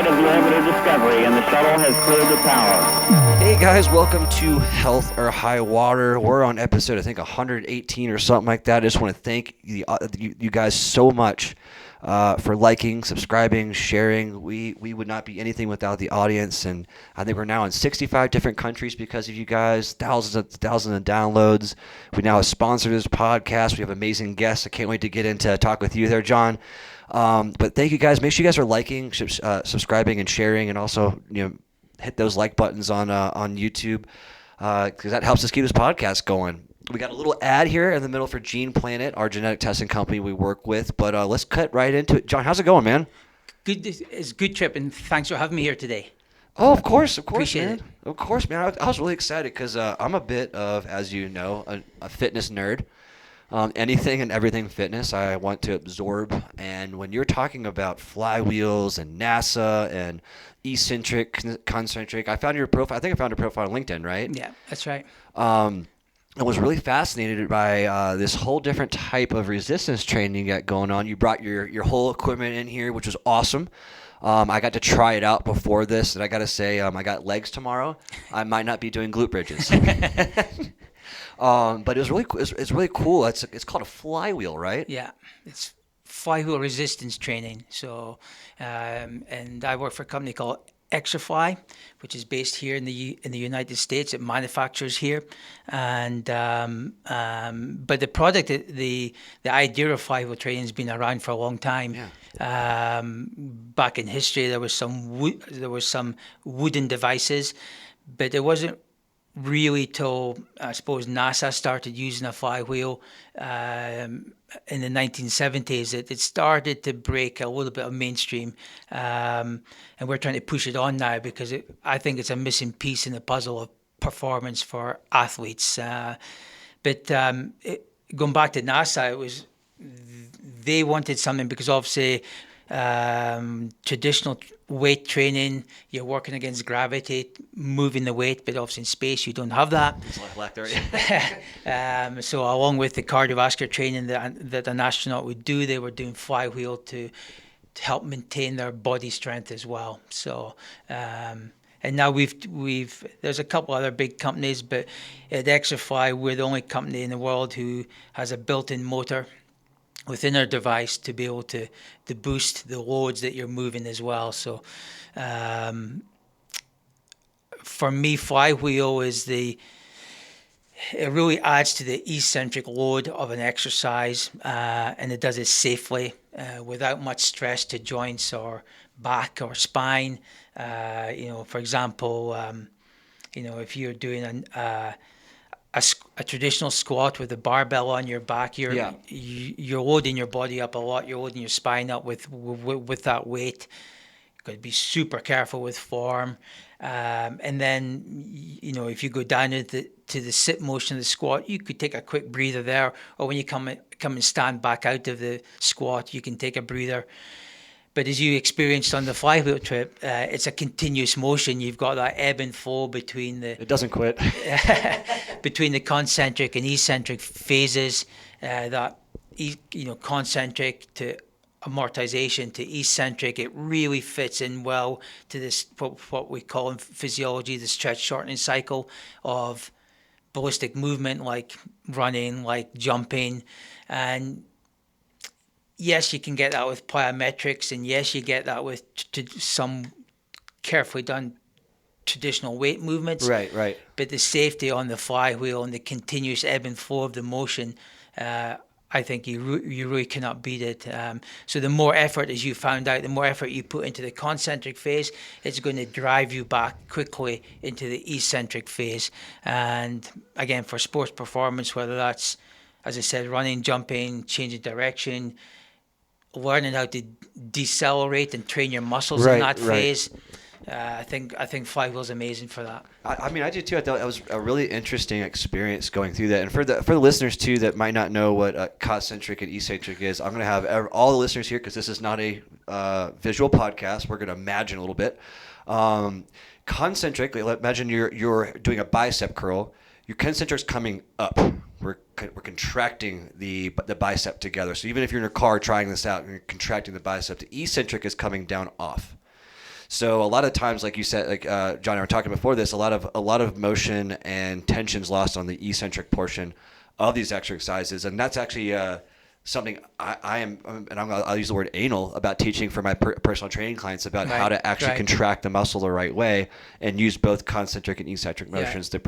of the orbiter Discovery, and the shuttle has cleared the tower. Hey guys, welcome to Health or High Water. We're on episode, I think, 118 or something like that. I just want to thank you guys so much for liking, subscribing, sharing. We would not be anything without the audience, and I think we're now in 65 different countries because of you guys. Thousands of downloads. We now have sponsored this podcast. We have amazing guests. I can't wait to get into talk with you there, John. But thank you guys. Make sure you guys are liking, subscribing, and sharing, and also hit those like buttons on YouTube because that helps us keep this podcast going. We got a little ad here in the middle for Gene Planet, our genetic testing company we work with. But let's cut right into it. John, how's it going, man? Good. It's a good trip, and thanks for having me here today. Oh, of course, Appreciate man. it. Of course, man. I was really excited because I'm a bit of, as you know, a fitness nerd. Anything and everything fitness I want to absorb. And when you're talking about flywheels and NASA and Eccentric, Concentric, I found your profile. I think I found your profile on LinkedIn, right? Yeah, that's right. I was really fascinated by this whole different type of resistance training you got going on. You brought your whole equipment in here, which was awesome. I got to try it out before this, and I got to say, I got legs tomorrow. I might not be doing glute bridges. But it was really cool. It's called a flywheel, right? Yeah, it's flywheel resistance training. So, and I work for a company called Exerfly, which is based here in the United States. It manufactures here, and but the product, the idea of flywheel training has been around for a long time. Yeah. Back in history, there was some wooden devices, but it wasn't really till I suppose NASA started using a flywheel in the 1970s. It started to break a little bit of mainstream, and we're trying to push it on now because I think it's a missing piece in the puzzle of performance for athletes. But going back to NASA, they wanted something because obviously traditional weight training, you're working against gravity, moving the weight, but obviously in space you don't have that. It's like black there. So along with the cardiovascular training that an astronaut would do, they were doing flywheel to help maintain their body strength as well. So and now there's a couple other big companies, but at Exerfly we're the only company in the world who has a built-in motor within our device to be able to boost the loads that you're moving as well. So for me, flywheel it really adds to the eccentric load of an exercise, and it does it safely without much stress to joints or back or spine. For example, if you're doing a traditional squat with a barbell on your back, you're loading your body up a lot. You're loading your spine up with that weight. You've got to be super careful with form. And then, if you go down to the sit motion of the squat, you could take a quick breather there. Or when you come and stand back out of the squat, you can take a breather. But as you experienced on the flywheel trip, it's a continuous motion. You've got that ebb and flow between It doesn't quit. between the concentric and eccentric phases. Concentric to amortization to eccentric. It really fits in well to this what we call in physiology the stretch shortening cycle of ballistic movement, like running, like jumping, and yes, you can get that with plyometrics, and yes, you get that with some carefully done traditional weight movements. Right. But the safety on the flywheel and the continuous ebb and flow of the motion, I think you really cannot beat it. So the more effort, as you found out, the more effort you put into the concentric phase, it's going to drive you back quickly into the eccentric phase. And again, for sports performance, whether that's, as I said, running, jumping, changing direction, learning how to decelerate and train your muscles in that phase. I think Flywheel's amazing for that. I did too. I thought it was a really interesting experience going through that. And for the listeners too that might not know what concentric and eccentric is, I'm going to have all the listeners here because this is not a visual podcast. We're going to imagine a little bit. Concentric, imagine you're doing a bicep curl. Your concentric's coming up. We're contracting the bicep together. So even if you're in a car trying this out and you're contracting the bicep, the eccentric is coming down off. So a lot of times, like you said, like John and I were talking before this, a lot of motion and tensions lost on the eccentric portion of these exercises, and that's actually something I am, and I'll use the word anal about teaching for my personal training clients about how to actually contract the muscle the right way and use both concentric and eccentric motions the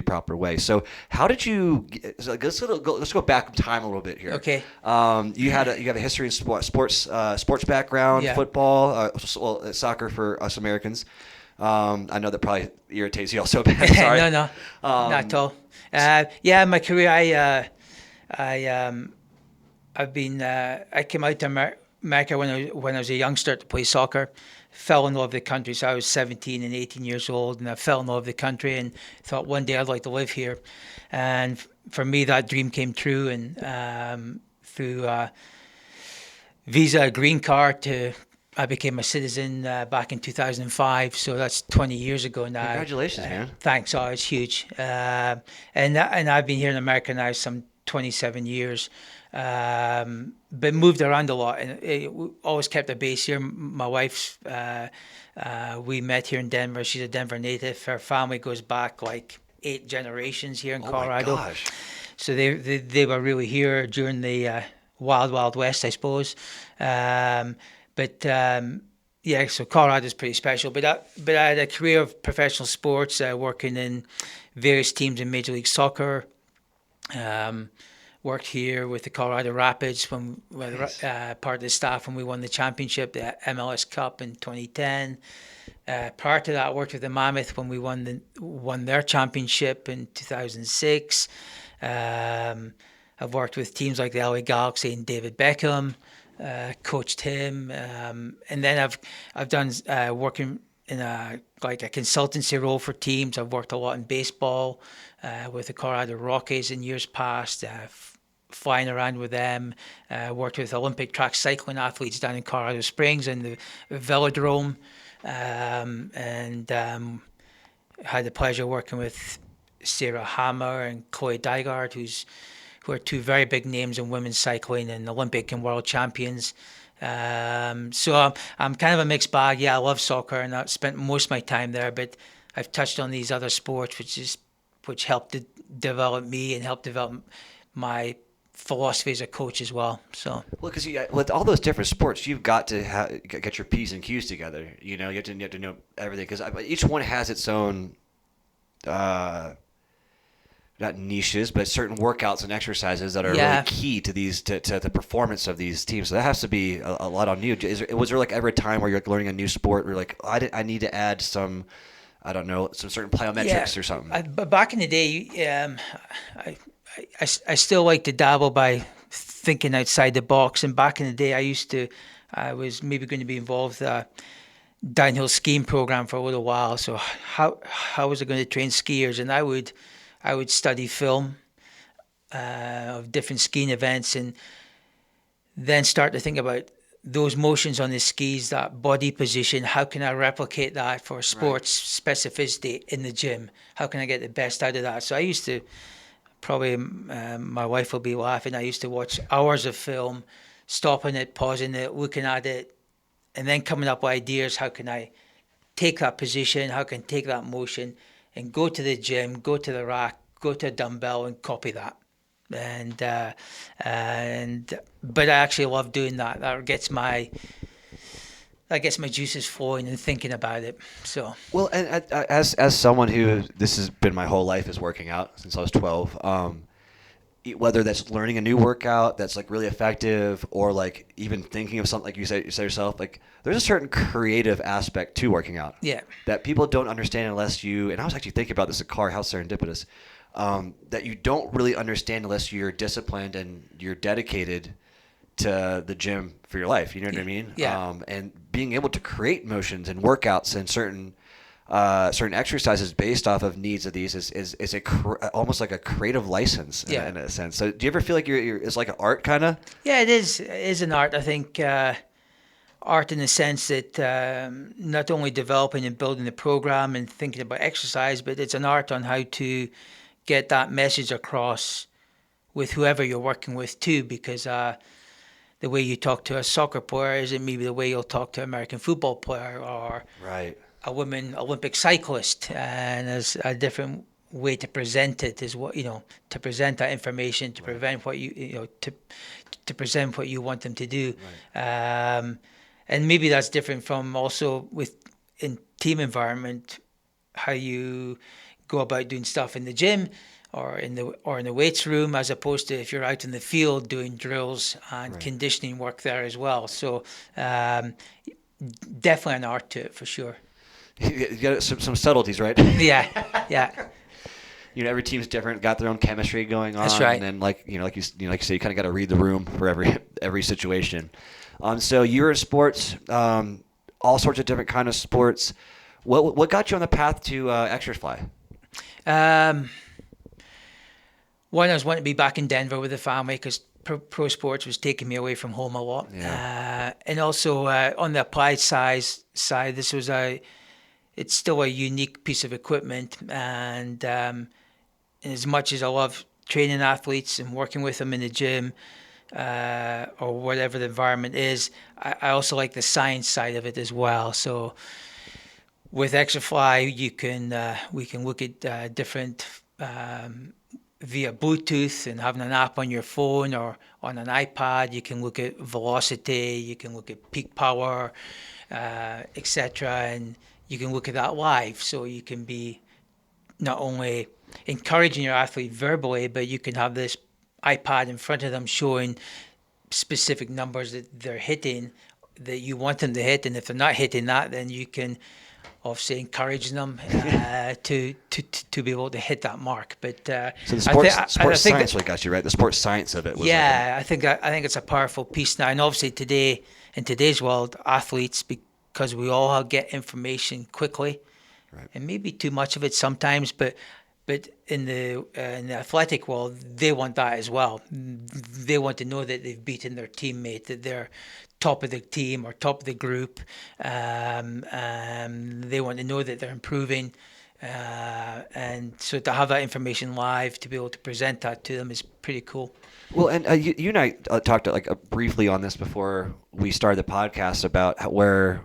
proper way. So how did you? So let's go back in time a little bit here. Okay. You have a history in sports background, football, soccer for us Americans. I know that probably irritates you all so bad. Sorry. No, not at all. My career, I came out to America when I was a youngster to play soccer. Fell in love with the country. So I was 17 and 18 years old, and I fell in love with the country and thought one day I'd like to live here. And for me, that dream came true. And through visa, green card, I became a citizen back in 2005. So that's 20 years ago now. Congratulations, man! Thanks. Oh, it's huge. And I've been here in America now some 27 years. But moved around a lot, and always kept a base here. My wife's, we met here in Denver. She's a Denver native. Her family goes back like 8 generations here in Colorado. My gosh. So they were really here during the wild west, I suppose. So Colorado's pretty special. But I had a career of professional sports, working in various teams in Major League Soccer. Worked here with the Colorado Rapids when part of the staff when we won the championship, the MLS Cup in 2010. Prior to that, I worked with the Mammoth when we won their championship in 2006. I've worked with teams like the LA Galaxy and David Beckham, coached him, and then I've done working in a consultancy role for teams. I've worked a lot in baseball with the Colorado Rockies in years past, flying around with them, worked with Olympic track cycling athletes down in Colorado Springs and the velodrome, and had the pleasure of working with Sarah Hammer and Chloe Dygard, who are 2 very big names in women's cycling and Olympic and world champions. So I'm kind of a mixed bag. Yeah, I love soccer and I've spent most of my time there, but I've touched on these other sports, which helped to develop me and helped develop my philosophy as a coach as well. So because with all those different sports, you've got to get your P's and Q's together. You have to know everything, because each one has its own not niches, but certain workouts and exercises that are really key to these to the performance of these teams. So that has to be a lot on you. Was there like ever a time where you're learning a new sport where you're like, I need to add some, I don't know, some certain plyometrics or something? But back in the day, I still like to dabble by thinking outside the box. And back in the day, I was maybe going to be involved with a downhill skiing program for a little while. So how was I going to train skiers? And I would study film of different skiing events and then start to think about those motions on the skis, that body position. How can I replicate that for sports specificity in the gym? How can I get the best out of that? So I used to, probably my wife will be laughing, I used to watch hours of film, stopping it, pausing it, looking at it, and then coming up with ideas. How can I take that position? How can I take that motion and go to the gym, go to the rack, go to a dumbbell and copy that. But I actually love doing that. That gets my juices flowing and thinking about it. So well, and as someone who, this has been my whole life, is working out since I was 12. Whether that's learning a new workout that's like really effective, or like even thinking of something, like you said yourself, like there's a certain creative aspect to working out. Yeah. That people don't understand unless you, and I was actually thinking about this in car, how serendipitous, that you don't really understand unless you're disciplined and you're dedicated to the gym for your life. You know what I mean? Yeah. And being able to create motions and workouts and certain exercises based off of needs of these is almost like a creative license in a sense. So do you ever feel like it's like an art kind of? Yeah, it is. It is an art. I think art in the sense that not only developing and building the program and thinking about exercise, but it's an art on how to get that message across with whoever you're working with too, because the way you talk to a soccer player isn't maybe the way you'll talk to an American football player or Right. a women Olympic cyclist, and there's a different way to present it is what to present that information, to prevent what to present what you want them to do. And maybe that's different from also in team environment, how you go about doing stuff in the gym or in the weights room, as opposed to if you're out in the field doing drills and conditioning work there as well. So definitely an art to it for sure. You got some subtleties, right? Yeah. Every team's different, got their own chemistry going on. That's right. And then like you say, you kind of got to read the room for every situation. So you're in sports, all sorts of different kind of sports. What got you on the path to Exerfly? One, I was wanting to be back in Denver with the family because pro sports was taking me away from home a lot. And also on the applied side, it's still a unique piece of equipment. And as much as I love training athletes and working with them in the gym or whatever the environment is, I also like the science side of it as well. So with Exerfly, we can look at different via Bluetooth and having an app on your phone or on an iPad. You can look at velocity, you can look at peak power, etc. And you can look at that live. So you can be not only encouraging your athlete verbally, but you can have this iPad in front of them showing specific numbers that they're hitting that you want them to hit. And if they're not hitting that, then you can obviously encourage them to be able to hit that mark. But so the sports science really got you, right? The sports science of it was I think it's a powerful piece now. And obviously in today's world, athletes, because we all get information quickly, and maybe too much of it sometimes, but in the athletic world, they want that as well. They want to know that they've beaten their teammate, that they're top of the team or top of the group. They want to know that they're improving. And so to have that information live, to be able to present that to them is pretty cool. Well, and you and I talked briefly on this before we started the podcast about where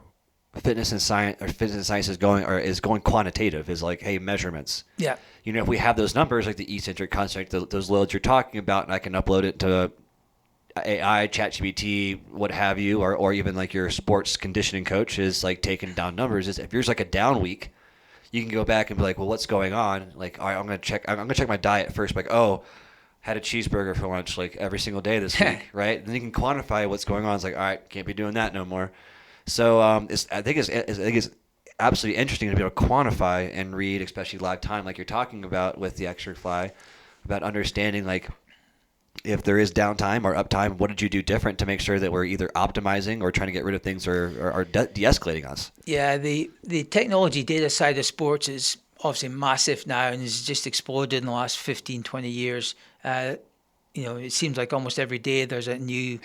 fitness and science is going quantitative, is like, hey, measurements. Yeah. If we have those numbers, like the eccentric, concentric, those loads you're talking about, and I can upload it to AI, ChatGPT, what have you, or even like your sports conditioning coach is like taking down numbers. If there's like a down week, you can go back and be like, well, what's going on? Like, all right, I'm gonna check my diet first. Like, oh, had a cheeseburger for lunch like every single day this week, right? And then you can quantify what's going on. It's like, all right, can't be doing that no more. So I think it's absolutely interesting to be able to quantify and read, especially live time, like you're talking about with the Exerfly, about understanding like if there is downtime or uptime, what did you do different to make sure that we're either optimizing or trying to get rid of things or de-escalating us? Yeah, the technology data side of sports is obviously massive now and has just exploded in the last 15, 20 years. It seems like almost every day there's a new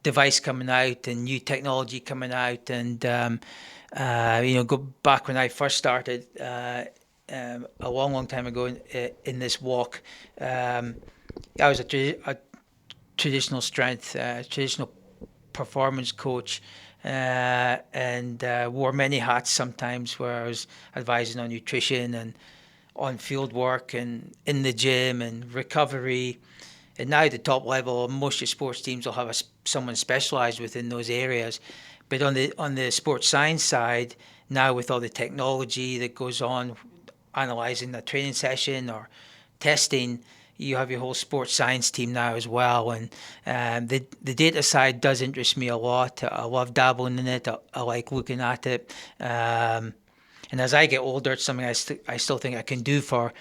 device coming out and new technology coming out. And, go back when I first started a long time ago in this walk, I was a traditional strength, traditional performance coach, and wore many hats sometimes, where I was advising on nutrition and on field work and in the gym and recovery. And now at the top level, most of your sports teams will have someone specialised within those areas. But on the sports science side, now with all the technology that goes on, analysing a training session or testing, you have your whole sports science team now as well. And the data side does interest me a lot. I love dabbling in it. I like looking at it. And as I get older, it's something I still think I can do for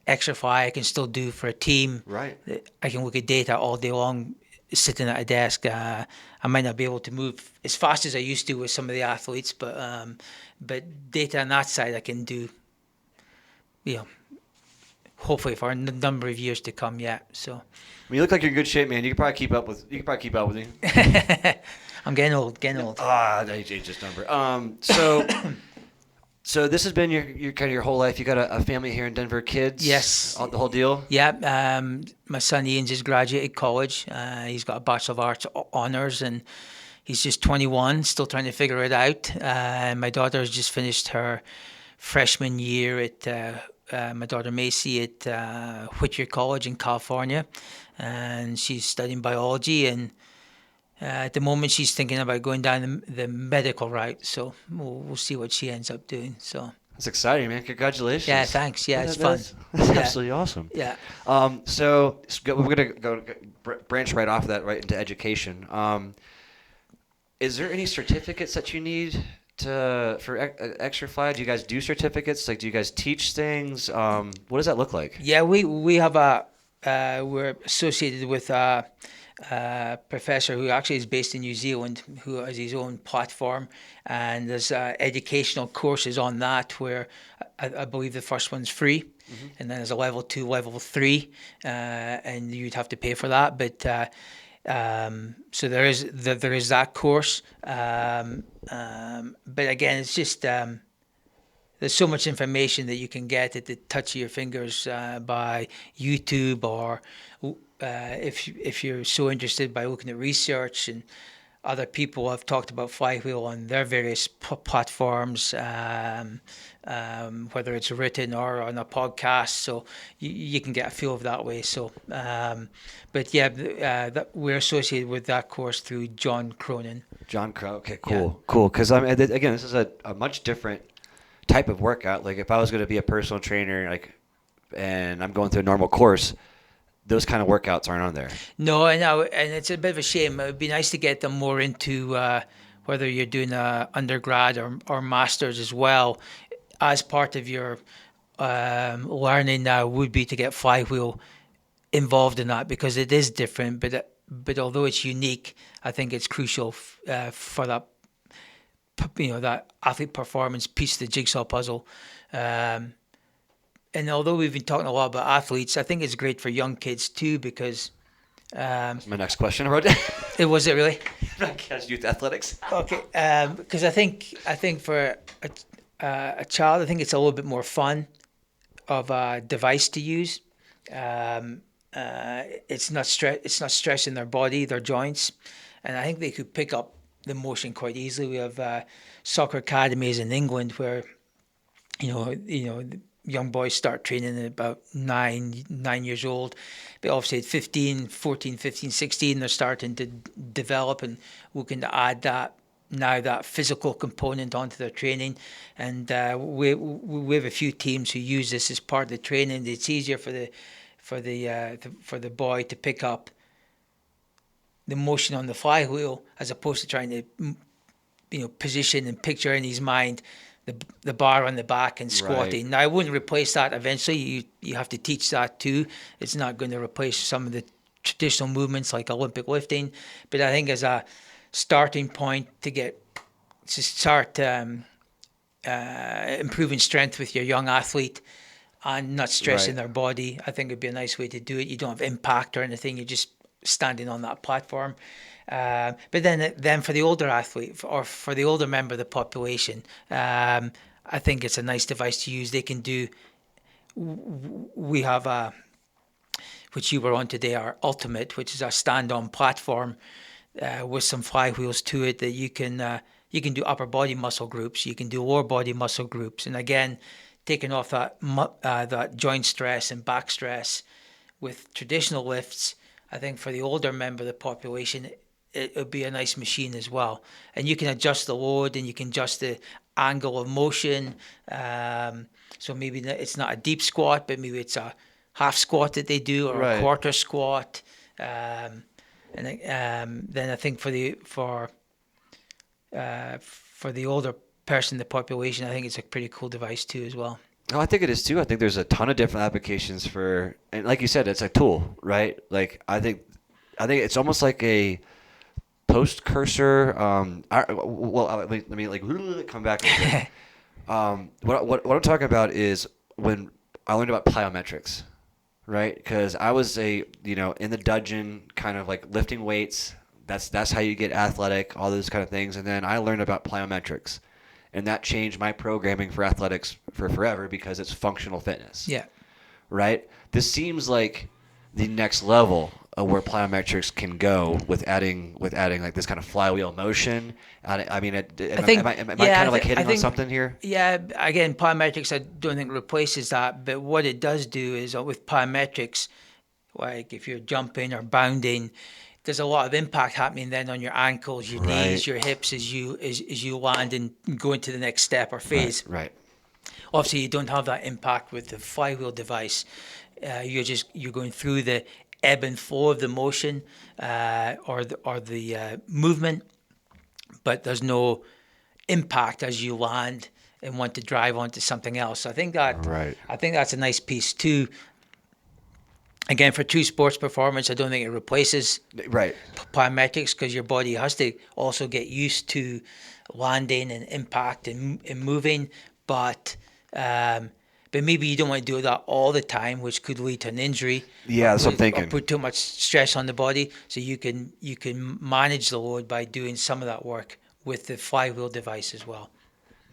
Exerfly. I can still do for a team. Right. I can look at data all day long, sitting at a desk. I might not be able to move as fast as I used to with some of the athletes, but data on that side I can do, hopefully for a number of years to come yet. So you look like you're in good shape, man. You can probably keep up with me. I'm getting old. Age just number. So So this has been your kind of your whole life. You got a family here in Denver, kids? Yes. The whole deal? Yeah. My son Ian's just graduated college. He's got a Bachelor of Arts honors, and he's just 21, still trying to figure it out. And my daughter has just finished her freshman year at my daughter Macy at Whittier College in California, and she's studying biology. And at the moment, she's thinking about going down the medical route. So we'll see what she ends up doing. So That's exciting, man. Congratulations. yeah, thanks. Yeah, it's fun. That's Yeah. absolutely awesome. Yeah. So we're going to branch right off of that right into education. Is there any certificates that you need for Exerfly? Do you guys do certificates? Like, do you guys teach things? What does that look like? Yeah, we have we're associated with a professor who actually is based in New Zealand, who has his own platform, and there's educational courses on that where I believe the first one's free, and then there's a level 2, level 3, and you'd have to pay for that. But so there is that course, but again, it's just there's so much information that you can get at the touch of your fingers by YouTube, or if you're so interested, by looking at research, and other people have talked about Flywheel on their various platforms, whether it's written or on a podcast. So you can get a feel of that way. So, but yeah, we're associated with that course through John Cronin. John Crow. Okay, cool, cool. Because again, this is a much different type of workout. Like if I was going to be a personal trainer, and I'm going through a normal course, those kind of workouts aren't on there. No, and it's a bit of a shame. It would be nice to get them more into whether you're doing a undergrad or masters as well, as part of your learning now would be to get Flywheel involved in that, because it is different. But although it's unique, I think it's crucial for that, that athlete performance piece of the jigsaw puzzle. And although we've been talking a lot about athletes, I think it's great for young kids too, because my next question about it was it really youth athletics. Okay, because I think for a child, I think it's a little bit more fun of a device to use. It's not stressing their body, their joints, and I think they could pick up the motion quite easily. We have soccer academies in England where the young boys start training at about 9 years old. But obviously at 14, 15, 16, they're starting to develop, and looking to add that physical component onto their training. And we have a few teams who use this as part of the training. It's easier for the boy to pick up the motion on the flywheel, as opposed to trying to position and picture in his mind the bar on the back and squatting. Right. Now, I wouldn't replace that eventually. You have to teach that too. It's not going to replace some of the traditional movements like Olympic lifting, but I think as a starting point to start improving strength with your young athlete and not stressing their body, I think it'd be a nice way to do it. You don't have impact or anything. You're just standing on that platform. But then for the older athlete or for the older member of the population, I think it's a nice device to use. They can do. We have which you were on today, our Ultimate, which is our stand-on platform with some flywheels to it that you can do upper body muscle groups, you can do lower body muscle groups, and again, taking off that joint stress and back stress with traditional lifts. I think for the older member of the population, it would be a nice machine as well. And you can adjust the load and you can adjust the angle of motion. So maybe it's not a deep squat, but maybe it's a half squat that they do, or a quarter squat. And then I think for the older person in the population, I think it's a pretty cool device too as well. Oh, I think it is too. I think there's a ton of different applications and like you said, it's a tool, right? Like I think it's almost like a post-cursor. Let me come back. What I'm talking about is when I learned about plyometrics, right? Because I was in the dungeon, kind of like lifting weights. That's how you get athletic, all those kind of things. And then I learned about plyometrics. and that changed my programming for athletics for forever because it's functional fitness. Yeah. Right? This seems like the next level of where plyometrics can go with adding like this kind of flywheel motion. I mean, am I kind of like hitting on something here? Yeah, again, plyometrics I don't think replaces that, but what it does do is with plyometrics, like if you're jumping or bounding, there's a lot of impact happening then on your ankles, your knees, your hips as you land and go into the next step or phase. Right. Obviously, you don't have that impact with the flywheel device. You're going through the ebb and flow of the motion or the movement, but there's no impact as you land and want to drive onto something else. So I think that's a nice piece too. Again, for true sports performance, I don't think it replaces plyometrics because your body has to also get used to landing and impact and moving. But maybe you don't want to do that all the time, which could lead to an injury. Yeah, that's what I'm thinking. Or put too much stress on the body. So you can manage the load by doing some of that work with the flywheel device as well.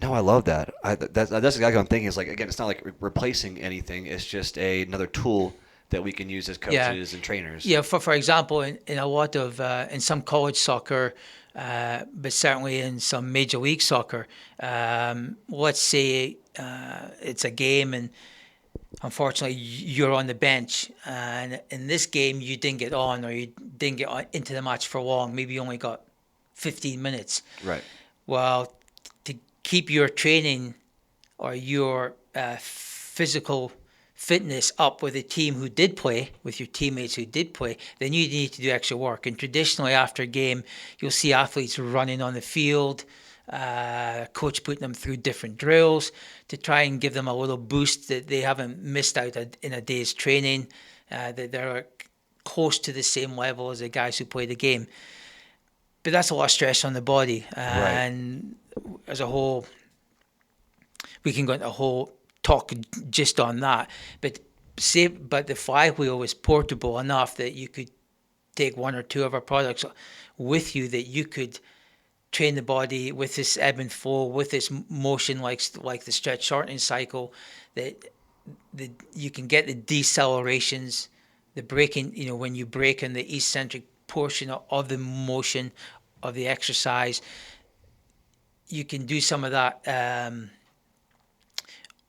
No, I love that. That's exactly what I'm thinking. Is like, again, it's not like replacing anything. It's just another tool that we can use as coaches and trainers. Yeah, for example, in a lot of in some college soccer, but certainly in some major league soccer, let's say it's a game and unfortunately you're on the bench, and in this game you didn't get on or you didn't get into the match for long. Maybe you only got 15 minutes. Right. Well, to keep your training or your physical fitness up with a team who did play, with your teammates who did play, then you need to do extra work. And traditionally after a game, you'll see athletes running on the field, coach putting them through different drills to try and give them a little boost that they haven't missed out in a day's training, that they're close to the same level as the guys who play the game. But that's a lot of stress on the body. And as a whole, we can go into a whole talk just on that, but the flywheel is portable enough that you could take one or two of our products with you, that you could train the body with this ebb and flow, with this motion like the stretch shortening cycle, that you can get the decelerations, the braking, when you brake in the eccentric portion of the motion of the exercise. You can do some of that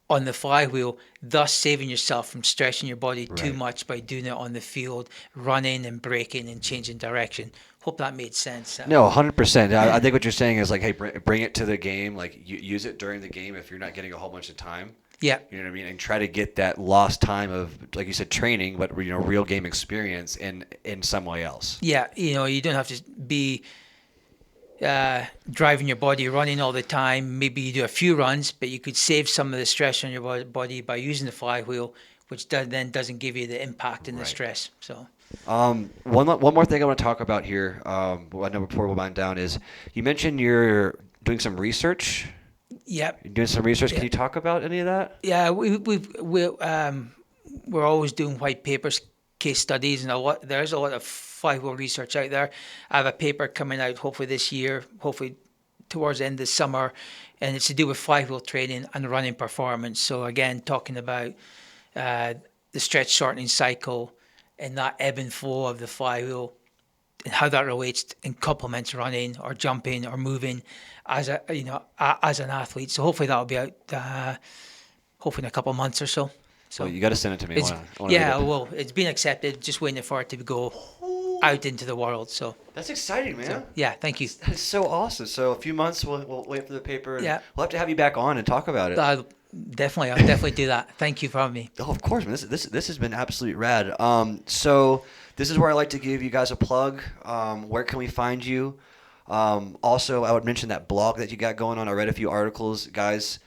on the flywheel, thus saving yourself from stressing your body too much by doing it on the field, running and braking and changing direction. Hope that made sense. No, 100%. I think what you're saying is like, hey, bring it to the game. Like, use it during the game if you're not getting a whole bunch of time. Yeah. You know what I mean? And try to get that lost time of, like you said, training, but real game experience in some way else. Yeah. You don't have to be driving your body, running all the time. Maybe you do a few runs, but you could save some of the stress on your body by using the flywheel, which then doesn't give you the impact and the stress. So, one more thing I want to talk about here, I know before we wind down, is you mentioned you're doing some research. Yep. You're doing some research. Yep. Can you talk about any of that? Yeah, we're always doing white papers, case studies, and there's a lot of flywheel research out there. I have a paper coming out hopefully this year, hopefully towards the end of the summer, and it's to do with flywheel training and running performance. So again, talking about the stretch shortening cycle and that ebb and flow of the flywheel and how that relates and complements running or jumping or moving as an athlete. So hopefully that'll be out hopefully in a couple of months or so. So well, you got to send it to me. Well, it's been accepted. Just waiting for it to go out into the world. So that's exciting, man. So, yeah, thank you. That's so awesome. So a few months, we'll wait for the paper. And yeah, we'll have to have you back on and talk about it. I'll definitely do that. Thank you for having me. Oh, of course, man. This has been absolutely rad. So this is where I like to give you guys a plug. Where can we find you? Also, I would mention that blog that you got going on. I read a few articles, guys.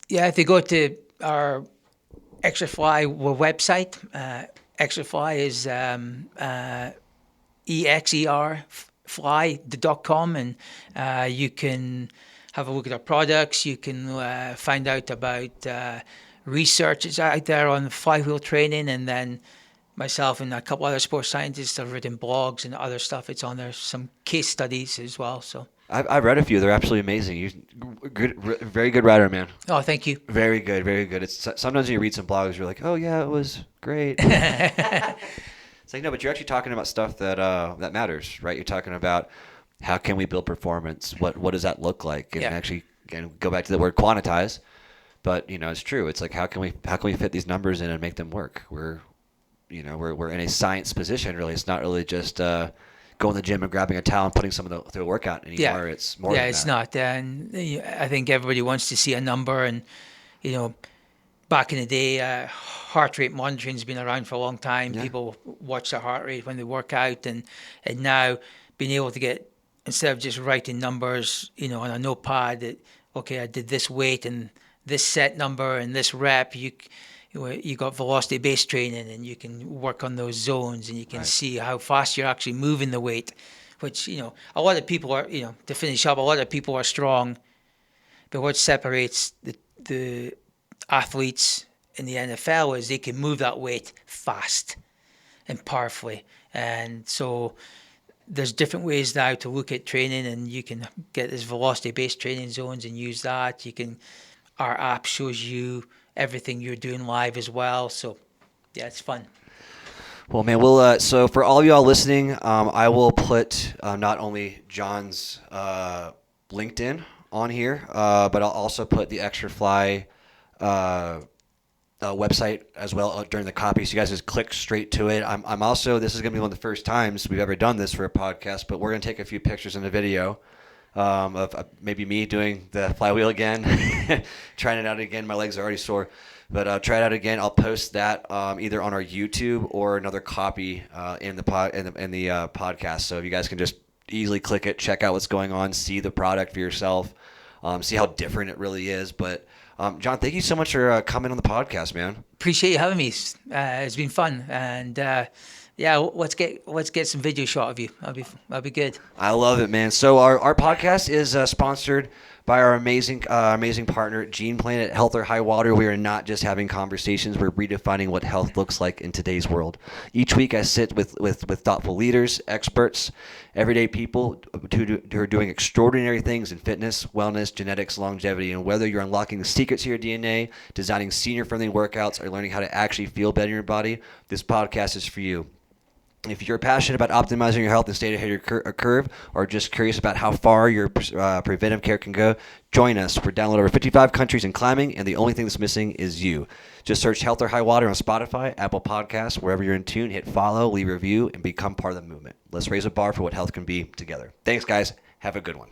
Yeah, if you go to our Exerfly website, Exerfly is exerfly.com, and you can have a look at our products. You can find out about research is out there on flywheel training, and then myself and a couple other sports scientists have written blogs and other stuff. It's on there, some case studies as well. So I've read a few. They're absolutely amazing. You very good writer, man. Oh, thank you. Very good, very good. It's sometimes when you read some blogs, you're like, oh yeah, it was great. It's like, no, but you're actually talking about stuff that that matters, right? You're talking about how can we build performance? What does that look like? And actually, again, go back to the word quantize. But it's true. It's like how can we fit these numbers in and make them work? We're in a science position. Really, it's not really just going to the gym and grabbing a towel and putting someone through a workout anymore. It's more. Yeah, than it's that. not. And I think everybody wants to see a number, and back in the day, heart rate monitoring has been around for a long time. Yeah. People watch their heart rate when they work out, and now being able to get, instead of just writing numbers, on a notepad that, okay, I did this weight and this set number and this rep, you got velocity based training, and you can work on those zones, and you can see how fast you're actually moving the weight, which, a lot of people are, to finish up, a lot of people are strong, but what separates the athletes in the NFL is they can move that weight fast and powerfully. And so there's different ways now to look at training, and you can get this velocity-based training zones and use that. Our app shows you everything you're doing live as well. So yeah, it's fun. Well, man, we'll so for all of y'all listening, I will put not only John's LinkedIn on here, but I'll also put the Exerfly website as well during the copy, so you guys just click straight to it. I'm also, this is going to be one of the first times we've ever done this for a podcast, but we're going to take a few pictures and a video of maybe me doing the flywheel again, trying it out again. My legs are already sore, but try it out again. I'll post that either on our YouTube or another copy in the podcast, so you guys can just easily click it, check out what's going on, see the product for yourself, see how different it really is. But John, thank you so much for coming on the podcast, man. Appreciate you having me. It's been fun, and let's get some video shot of you. That'll be good. I love it, man. So our podcast is sponsored by our amazing partner, Gene Planet Health or High Water. We are not just having conversations; we're redefining what health looks like in today's world. Each week, I sit with thoughtful leaders, experts, everyday people who are doing extraordinary things in fitness, wellness, genetics, longevity, and whether you're unlocking the secrets to your DNA, designing senior-friendly workouts, or learning how to actually feel better in your body, this podcast is for you. If you're passionate about optimizing your health and staying ahead of your curve, or just curious about how far your preventive care can go, join us. We're downloaded over 55 countries and climbing, and the only thing that's missing is you. Just search Health or High Water on Spotify, Apple Podcasts, wherever you're in tune. Hit follow, leave a review, and become part of the movement. Let's raise a bar for what health can be together. Thanks, guys. Have a good one.